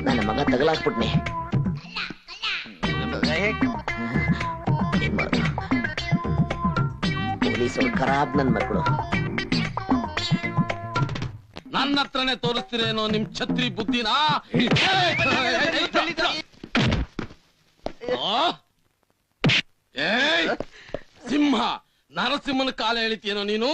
ನನ್ನ ಮಗ ತಗಲಾಕ್ಬಿಟ್ನಿ. ಏನ್ ಮಾಡೋದು? ಪೊಲೀಸರು ಖರಾಬ್ ನನ್ ಮಕ್ಕಳು. ನನ್ನ ಹತ್ರನೇ ತೋರಿಸ್ತೀರೇನೋ ನಿಮ್ ಛತ್ರಿ ಬುದ್ಧಿನ? ಸಿಂಹ ನರಸಿಂಹನ ಕಾಲ ಎಳಿತೀನೋ ನೀನು?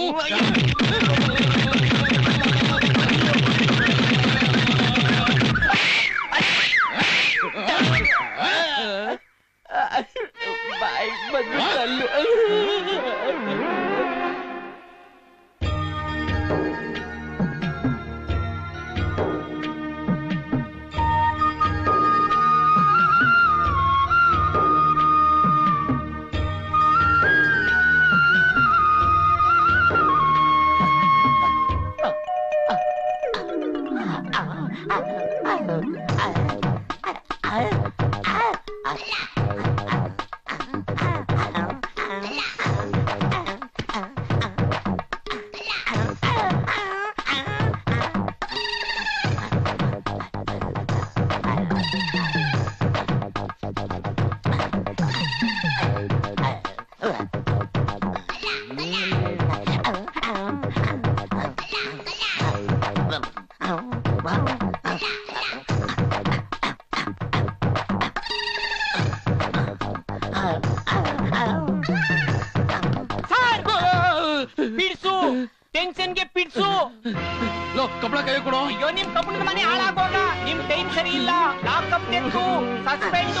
ಕಪಡ ಕೈ ಕೊಡು. ಅಯ್ಯೋ ನಿಮ್ ಕಪಡದ ಮನೆ ಹಾಳಾಗೋಗ. ನಿಮ್ ಟೈಮ್ ಸರಿ ಇಲ್ಲ. ಲಾಕಪ್ ಡೆತ್ತು, ಸಸ್ಪೆಂಡ್,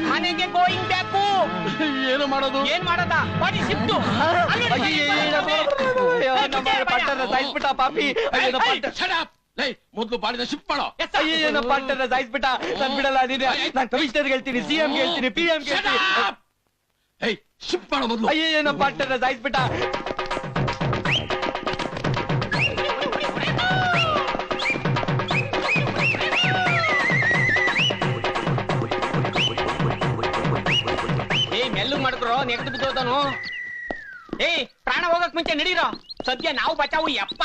ಮನೆಗೆ ಗೋಯಿಂಗ್ ಬ್ಯಾಕು. ಏನು ಮಾಡೋದು? ಏನ್ ಮಾಡದ? Body shift. ಪಟ್ಟಣ ಸಾಯಿಸ್ಬಿಟ್ಟ ಪಾಪಿ. ಮೊದ್ಲು ಬಾಡಿನ ಶಿಫ್ಟ್ ಮಾಡೋ. ಅಯ್ಯೋ ಪಟ್ಟಣ ಸಾಯಿಸ್ಬಿಟ್ಟ. ನನ್ ಬಿಡಲ್ಲ ನೀನೆ. ನಾನ್ ಕಮಿಷನರ್ ಹೇಳ್ತೀನಿ, ಸಿಎಂ ಹೇಳ್ತೀನಿ, PM ಹೇಳ್ತೀನಿ. ಶಿಫ್ಟ್ ಮಾಡೋ ಮೊದ್ಲು. ಅಯ್ಯೋ ಪಟ್ಟಣ ಸಾಯಿಸ್ಬಿಟ್ಟ. ಮಾಡಿದ್ರು ನೆಗದು ಬಿದ್ದೋದನು. ಪ್ರಾಣ ಹೋಗಕ್ ಮುಂಚೆ ನಡೀರೋ. ಸದ್ಯ ನಾವು ಬಚಾವು. ಯಪ್ಪ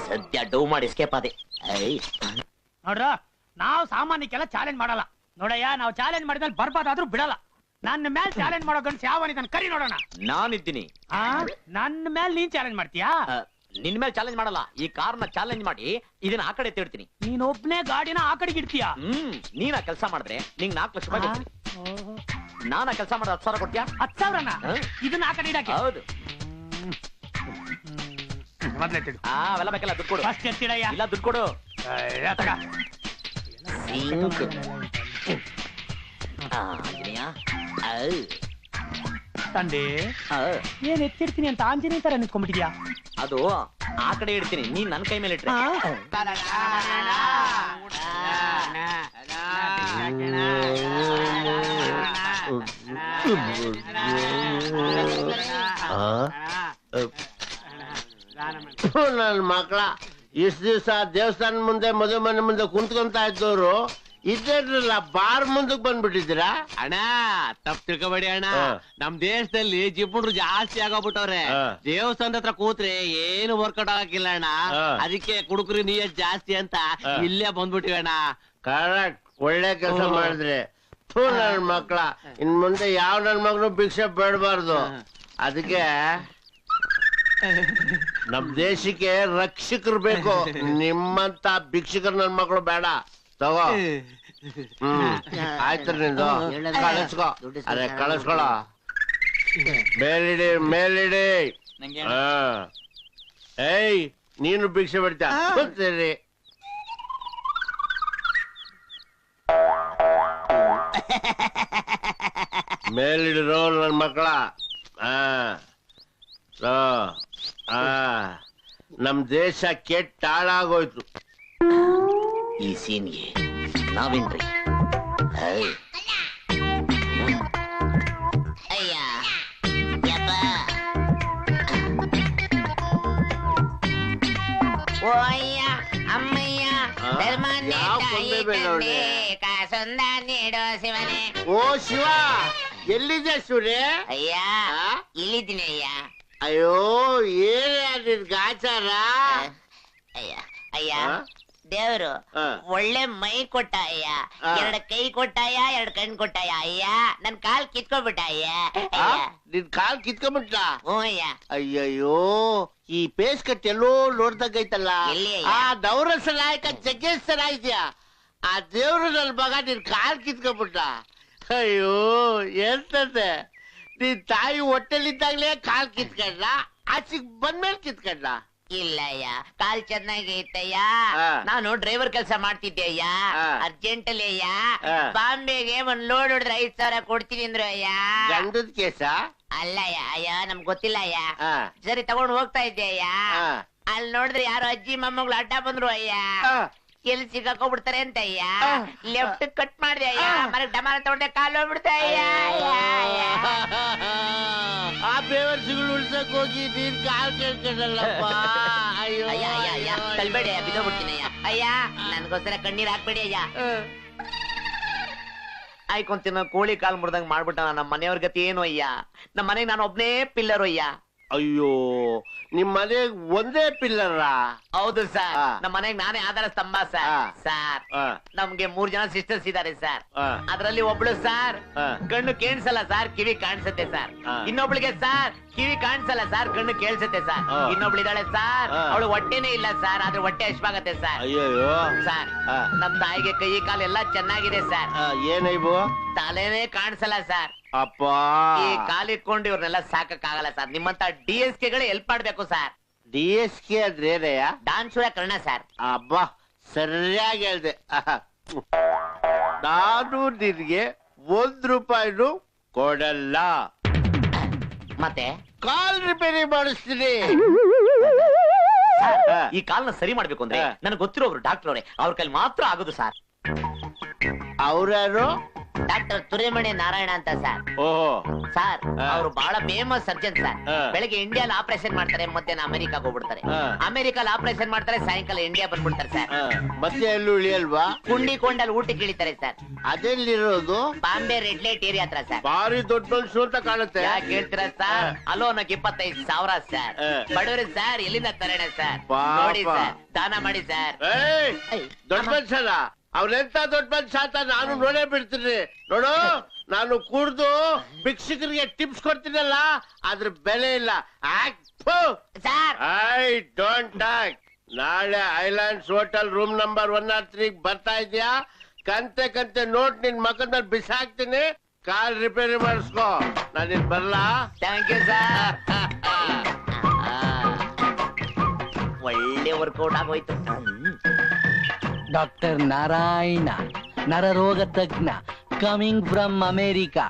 ಸದ್ಯ ಡೌ ಮಾಡಿ ಎಸ್ಕೇಪ್ ಆದೆ. ನೋಡ್ರ, ನಾವು ಸಾಮಾನ್ಯಕ್ಕೆಲ್ಲ ಚಾಲೆಂಜ್ ಮಾಡಲ್ಲ ನೋಡಯ್ಯ. ನಾವು ಚಾಲೆಂಜ್ ಮಾಡಿದ್ಮೇಲೆ ಬರ್ಬಾದಾದ್ರೂ ಬಿಡಲ್ಲ. ನನ್ನ ಮೇಲೆ ಚಾಲೆಂಜ್ ಮಾಡೋ ಗಂಡ್ಸ್ ಯಾವನಿದ್ದಾನೆ ಕರಿ ನೋಡೋಣ. ನಾನಿದ್ದೀನಿ. ನನ್ನ ಮೇಲೆ ನೀನ್ ಚಾಲೆಂಜ್ ಮಾಡ್ತೀಯಾ? ನಿನ್ ಮೇಲೆ ಚಾಲೆಂಜ್ ಮಾಡಲ್ಲ. ಈ ಕಾರ್ನ ಚಾಲೆಂಜ್ ಮಾಡಿ ಇದನ್ನ ಆ ಕಡೆ ಎತ್ತಿಡ್ತೀನಿ. ನೀನ್ ಒಬ್ನೇ ಗಾಡಿನ ಆ ಕಡೆಗೆ ಇಡ್ತೀಯಾ? ನೀನ ಕೆಲಸ ಮಾಡಿದ್ರೆ ನಿಂಗ್ 4 ಲಕ್ಷ ರೂಪಾಯಿ ಕೊಡ್ತೀನಿ. ನಾನ ಕೆಲಸ ಮಾಡಿದ್ರೆ 10,000 ಕೊಡ್ತೀಯಾ? 10,000ನ ಇದನ್ನ ಆ ಕಡೆ ಇಡಕ್ಕೆ? ಹೌದು. ಅವೆಲ್ಲ ಬೇಕಲ್ಲ, ದುಡ್ಡು ಕೊಡು. ಫಸ್ಟ್ ಎತ್ತಿಡಯ್ಯ. ಇಲ್ಲ, ದುಡ್ಡು ಕೊಡು. ತಂದೆ ಏನ್ ಎತ್ತಿಡ್ತೀನಿ ಅಂತ ಆಂಜನೇಯ ತರ ನಿಂತ್ಕೊಂಡ್ಬಿಟ್ಟಿದ್ಯಾ? ಅದು ಆ ಕಡೆ ಇಡ್ತೀನಿ, ನೀನ್ ನನ್ ಕೈ ಮೇಲೆ ಇಟ್ರೆ. ನನ್ ಮಕ್ಕಳ ಇಷ್ಟ ದಿವ್ಸ ದೇವಸ್ಥಾನ ಮುಂದೆ ಮದುವೆ ಮನೆ ಮುಂದೆ ಕುಂತ್ಕೊಂತ ಇದ್ದವ್ರು ಇದ್ದಿರಲಿಲ್ಲ. ಬಾರ್ ಮುಂದಕ್ಕೆ ಬಂದ್ಬಿಟ್ಟಿದ್ದೀರಾ? ಅಣ್ಣ ತಪ್ಪು ತಿಳ್ಕೊಬೇಡಿ ಅಣ್ಣ. ನಮ್ ದೇಶದಲ್ಲಿ ಜಿಪ್ಪುಡ್ರು ಜಾಸ್ತಿ ಆಗೋಗ್ಬಿಟ್ಟವ್ರೆ. ದೇವಸ್ಥಾನದ ಹತ್ರ ಕೂತ್ರೆ ಏನು ವರ್ಕೌಟ್ ಆಗಕ್ಕಿಲ್ಲ ಅಣ್ಣ. ಅದಕ್ಕೆ ಕುಡುಕರಿ ನೀಯತ್ ಜಾಸ್ತಿ ಅಂತ ಇಲ್ಲೇ ಬಂದ್ಬಿಟ್ಟಿವಿ ಅಣ್ಣ. ಕರೆಕ್ಟ್, ಒಳ್ಳೆ ಕೆಲಸ ಮಾಡಿದ್ರಿ. ನನ್ ಮಕ್ಕಳ ಇನ್ ಮುಂದೆ ಯಾವ ನನ್ ಮಗನು ಭಿಕ್ಷೆ ಬೇಡಬಾರ್ದು. ಅದಕ್ಕೆ ನಮ್ ದೇಶಕ್ಕೆ ರಕ್ಷಕರು ಬೇಕು. ನಿಮ್ಮಂತ ಭಿಕ್ಷಕರು ನನ್ ಮಕ್ಕಳು ಬೇಡ. ತಗೋ. ಆಯ್ತು, ನಿಂದು ಕಳಿಸ್ಕೊ. ಅದೇ ಕಳಿಸ್ಕೊಳ. ಮೇಲಿಡಿ ಮೇಲಿಡಿ. ಏಯ್, ನೀನು ಭಿಕ್ಷೆ ಬಿಡ್ತಾ ಸರಿ. ಮೇಲಿಡಿರೋ ನನ್ ಮಕ್ಕಳ. ನಮ್ ದೇಶ ಕೆಟ್ಟ ಹಾಳಾಗೋಯ್ತು. ಈ ಸೀನ್ಗೆ ನಾವೇನ್ರಿ? ಅಯ್ಯ ಯಪ್ಪ, ಓ ಅಯ್ಯ ಅಮ್ಮಯ್ಯ ಧರ್ಮನ್ನೇ ತಾಯಿ ತಂದೆ ಕಾಸೊಂದ ನೀಡೋ ಶಿವನೇ. ಓ ಶಿವ, ಎಲ್ಲಿದೆ ಸೂರ್ಯ? ಅಯ್ಯ ಇಲ್ಲಿದ್ದೀನಿ ಅಯ್ಯ. ಅಯ್ಯೋ, ಏನೇ ಗಾಚಾರ? ಅಯ್ಯ ಅಯ್ಯ ಆ? ದೇವ್ರು ಆ. ಒಳ್ಳೆ ಮೈ ಕೊಟ್ಟ ಅಯ್ಯ, ಆ. 2 ಕೈ ಕೊಟ್ಟಾಯ, 2 ಕಣ್ ಕೊಟ್ಟಾಯ ಅಯ್ಯ, ನನ್ ಕಾಲ್ ಕಿತ್ಕೊಂಡ್ಬಿಟ್ಟ ಅಯ್ಯ. ಆ? ಅಯ್ಯ ನಿನ್ ಕಾಲ್ ಕಿತ್ಕೊಂಡ್ಬಿಟ್ಟ? ಹ್ಞೂ ಅಯ್ಯ. ಅಯ್ಯಯ್ಯೋ, ಈ ಪೇಸ್ ಕಟ್ ಎಲ್ಲೋ ನೋಡ್ದಂಗೈತಲ್ಲ. ಎಲ್ಲಿ ಅಯ್ಯ? ಆ ನವರಸ ನಾಯಕ ಜಗ್ಗೇಶ್ ಇದೆಯಾ, ಆ ದೇವ್ರು ನನ್ ಮಗ ನಿನ್ ಕಾಲ್ ಕಿತ್ಕೊಂಡ್ಬಿಟ್ಟ. ಅಯ್ಯೋ ಎಂತದೆ, ನಿನ್ ತಾಯಿ ಹೊಟ್ಟೆಲಿದ್ದಾಗ್ಲೇ ಕಾಲ್ ಕಿತ್ಕೊಂಡ, ಆಚೆಗ್ ಬಂದ್ಮೇಲೆ ಕಿತ್ಕೊಂಡ? ಇಲ್ಲ ಅಯ್ಯ, ಕಾಲ್ ಚೆನ್ನಾಗಿ ಇತ್ತಯ್ಯ. ಆ. ನಾನು ಡ್ರೈವರ್ ಕೆಲಸ ಮಾಡ್ತಿದ್ದೆ ಅಯ್ಯ. ಆ. ಅರ್ಜೆಂಟ್ ಅಲ್ಲಿ ಅಯ್ಯ, ಆ. ಬಾಂಬೆಗೆ ಒಂದ್ ಲೋಡ್ ಹೊಡೆದ್ರೆ 5,000 ಕೊಡ್ತೀನಿ ಅಂದ್ರು ಅಯ್ಯ. ಗಂಡದ ಕೇಸ? ಅಲ್ಲಯ್ಯ, ಅಯ್ಯ ನಮ್ಗ್ ಗೊತ್ತಿಲ್ಲ ಅಯ್ಯ. ಆ. ಸರಿ ತಗೊಂಡ್ ಹೋಗ್ತಾ ಇದ್ದೆ ಅಯ್ಯ. ಆ. ಅಲ್ಲಿ ನೋಡಿದ್ರೆ ಯಾರೋ ಅಜ್ಜಿ ಮೊಮ್ಮಗಳು ಅಡ್ಡ ಬಂದ್ರು ಅಯ್ಯ. ಆ. ಎಲ್ಲಿ ಸಿಕ್ಕಾಕೊಂಡ್ಬಿಡ್ತಾರೆ ಅಂತ ಅಯ್ಯ. ಆ. ಲೆಫ್ಟ್ ಕಟ್ ಮಾಡ್ದೆ ಅಯ್ಯ, ಆ. ಮರಕ್ ಡಮಾರ ತಗೊಂಡೆ ಕಾಲ್ ಹೋಗ್ಬಿಡ್ತಾ ಅಯ್ಯ. ಆ ಬೇವರ್ಸಿಗಳು ಉಳ್ಸಕ್ ಹೋಗಿ ನೀನ್ ಕಾಲ್ ಕೇಳ್ಕೊಂಡಲ್ಲಪ್ಪ. ಅಯ್ಯೋ ಅಯ್ಯ ಅಯ್ಯ ಅಯ್ಯ, ಅಯ್ಯೋ, ತಳ್ಬೇಡಿ ಅಯ್ಯ, ಅಯ್ಯೋ. ಬಿದ್ದೋಗ್ಬಿಡ್ತೀನಿ ಅಯ್ಯ. ಅಯ್ಯ ನನ್ಗೋಸ್ಕರ ಕಣ್ಣೀರ್ ಹಾಕ್ಬೇಡಿ ಅಯ್ಯ. ಆಯ್ಕೊಂತಿನ ಕೋಳಿ ಕಾಲ್ ಮುರ್ದಂಗ್ ಮಾಡ್ಬಿಟ್ಟ ನಮ್ಮ ಮನೆಯವ್ರ ಗತಿ ಏನು ಅಯ್ಯ. ನಮ್ಮ ಮನೆಗ್ ನಾನು ಒಬ್ನೇ ಪಿಲ್ಲರು ಅಯ್ಯ. ಅಯ್ಯೋ, ನಿಮ್ ಮನೆಗ್ ಒಂದೇ ಪಿಲ್ಲರ? ಹೌದು ಸರ್, ಆ. ನಮ್ಮ ಮನೆಗ್ ನಾನೇ ಆಧಾರ ಸ್ತಂಭ ಸರ್. ಆ. ಸರ್ ಆ. ನಮ್ಗೆ 3 ಜನ ಸಿಸ್ಟರ್ಸ್ ಇದಾರೆ ಸರ್. ಆ. ಅದ್ರಲ್ಲಿ ಒಬ್ಳು ಸರ್ ಆ. ಕಣ್ಣು ಕೇಳಿಸಲ್ಲ ಸರ್, ಕಿವಿ ಕಾಣಿಸುತ್ತೆ ಸರ್. ಆ. ಇನ್ನೊಬ್ಳಿಗೆ ಸರ್ ಕಿವಿ ಕಾಣಿಸಲ್ಲ ಸರ್, ಕಣ್ಣು ಕೇಳಿಸುತ್ತೆ ಸರ್. ಆ. ಇನ್ನೊಬ್ಳಿದಾಳೆ ಸರ್, ಆ. ಅವಳು ಹೊಟ್ಟೆನೇ ಇಲ್ಲ ಸರ್, ಆದ್ರೆ ಹೊಟ್ಟೆ ಹಶ್ವಾಗತ್ತೆ ಸರ್. ಅಯ್ಯಯ್ಯೋ. ಸರ್ ಆ. ನಮ್ ತಾಯಿಗೆ ಕೈ ಕಾಲು ಎಲ್ಲ ಚೆನ್ನಾಗಿದೆ ಸರ್, ಏನೈಬು? ತಲೆನೇ ಕಾಣಿಸಲ್ಲ ಸರ್. ಅಪ್ಪ, ಈ ಕಾಲಿಟ್ಕೊಂಡು ಇವ್ರನ್ನೆಲ್ಲ ಸಾಕಕ್ಕಾಗಲ್ಲ ಸರ್. ನಿಮ್ಮಂತ DSK ಗಳೇ ಹೆಲ್ಪ್ ಮಾಡ್ಬೇಕು ಸರ್. DSK ಅಂದ್ರೆ ಏನಯ್ಯ? ಡಾನ್ಸೂರ ಕರ್ಣ ಸರ್. ಅಬ್ಬಾ, ಸರಿಯಾಗಿ ಹೇಳ್ದೆ. ನಾನು ನಿನ್ಗೆ ₹1 ಕೊಡಲ್ಲ. ಮತ್ತೆ ಕಾಲ್ ರಿಪೇರಿ ಮಾಡಿಸ್ತೀನಿ. ಸರ್, ಆ. ಈ ಕಾಲ್ನ ಸರಿ ಮಾಡ್ಬೇಕು ಅಂದ್ರೆ ಆ. ನನಗೆ ಗೊತ್ತಿರೋ ಒಬ್ರು ಡಾಕ್ಟರ್ ಅವರೇ, ಅವ್ರ ಕೈಲಿ ಮಾತ್ರ ಆಗೋದು ಸರ್. ಅವ್ರ್ಯಾರು? ಡಾಕ್ಟರ್ ತುರೇಮಣಿ ನಾರಾಯಣ ಅಂತ ಸರ್. ಓಹೋ. ಸರ್ ಆ. ಅವರು ಬಹಳ ಫೇಮಸ್ ಸರ್ಜನ್ ಸರ್. ಆ. ಬೆಳಗ್ಗೆ ಇಂಡಿಯಾಲ್ ಆಪರೇಷನ್ ಮಾಡ್ತಾರೆ, ಮಧ್ಯಾಹ್ನ ಅಮೆರಿಕಾಗ ಹೋಗ್ಬಿಡ್ತಾರೆ. ಆ. ಅಮೆರಿಕಲ್ ಆಪರೇಷನ್ ಮಾಡ್ತಾರೆ, ಸಾಯಂಕಾಲ ಇಂಡಿಯಾ ಬಂದ್ಬಿಡ್ತಾರೆ ಸರ್. ಮತ್ತೆ ಎಲ್ಲೂ ಇಳಿಯಲ್ವಾ? ಕುಂಡಿ ಕೊಂಡಲ್ಲಿ ಊಟಕ್ಕೆ ಇಳಿತಾರೆ ಸರ್. ಅದೆಲ್ಲಿರೋದು? ಬಾಂಬೆ ರೆಡ್ ಲೈಟ್ ಏರಿಯಾ ಹತ್ರ ಸರ್. ಭಾರಿ ದೊಡ್ಡ ಮನ್ಸು ಅಂತ ಕಾಣುತ್ತೆ. ಯಾಕೆ ಹೇಳ್ತೀರಾ ಸರ್? ಅಲೋನಕ್ಕೆ 25,000 ಸರ್. ಆ. ಬಡವರಿ ಸರ್, ಎಲ್ಲಿಂದ ತರೋಣ ಸರ್? ಪಾಪ. ನೋಡಿ ಸರ್, ದಾನ ಮಾಡಿ ಸರ್. ಏಯ್, ಐ, ದೊಡ್ಡ ಅಮ್ಮ. ಮನುಷ್ಯನ ಅವ್ನೆಂತ ದೊಡ್ಡ ಮನುಷ್ಯ ಅಂತ ನಾನು ನೋಡೇ ಬಿಡ್ತೀನಿ. ನೋಡು, ನಾನು ಕುಡ್ದು ಭಿಕ್ಷುಕರಿಗೆ ಟಿಪ್ಸ್ ಕೊಡ್ತೀನಲ್ಲ, ಅದ್ರ ಬೆಲೆ ಇಲ್ಲ. Sir I don't talk. ನಾಳೆ ಐಲ್ಯಾಂಡ್ಸ್ ಹೋಟೆಲ್ ರೂಮ್ ನಂಬರ್ 103 ಬರ್ತಾ ಇದ್ಯಾ? ಕಂತೆ ಕಂತೆ ನೋಟ್ ನಿನ್ ಮಗನಲ್ಲಿ ಬಿಸಾಕ್ತೀನಿ. ಕಾಲ್ ರಿಪೇರಿ ಮಾಡಿಸ್ಕೋ. ನಾನಿನ್ ಬರ್ಲಾ? Thank you sir. ಒಳ್ಳೆ ವರ್ಕೌಟ್ ಆಗೋಯ್ತು. ಡಾಕ್ಟರ್ ನಾರಾಯಣ, ನರರೋಗ ತಜ್ಞ, ಕಮಿಂಗ್ ಫ್ರಮ್ ಅಮೇರಿಕಾ.